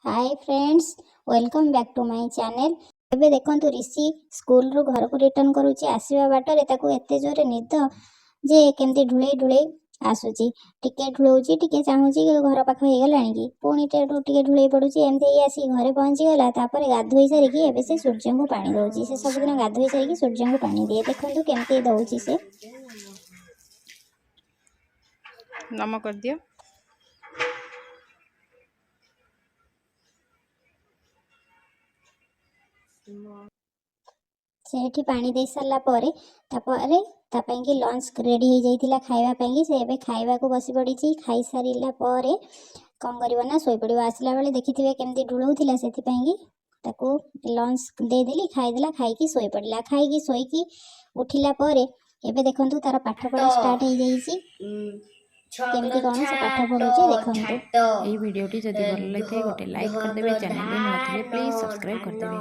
Hi friends, welcome back to my channel. एबे देखंतु ऋषि school रु घर को रिटर्न करूची। आसीबा बाटरे ताको एते जोरे निद जे केमती ढुले ढुले आसुची। टिके ढुलौची, टिके चाहूची घर पाख हे गलानी की पुणी टिके ढुले पडुची। एमती आसी घरे पहुंची गला। तापरे गाधोई सारी एबे से सूर्य को पानी दउची। से सब दिन गाधोई सारी सूर्य को पानी दिए। देखंतु केमती दउची से। नम कर दियो। सेठी पानी दे सारा परे तापरे तापाई की लंच रेडी हो जाइतिला खाइबा पाई की। से एबे खाइबा को बसी पड़ीची। खाई सारिला परे कौन करबा ना सोई पड़िबा। आसला बेले देखिथिबे केमती ढुलौतिला। सेति पाई की ताको लंच दे देली, खाइदेला, खाइकी सोई पड़िला। खाइकी सोईकी उठिला परे एबे देखंतु तार पाठ पढ़ा स्टार्ट हो जाइची। केमती कोन से पाठ पढुची देखंतु। এই ভিডিওটি যদি ভালো লাগে গোটে লাইক করে দেবে। চ্যানেল রে নথিলে প্লিজ সবস্ক্রাইব করে দেবে।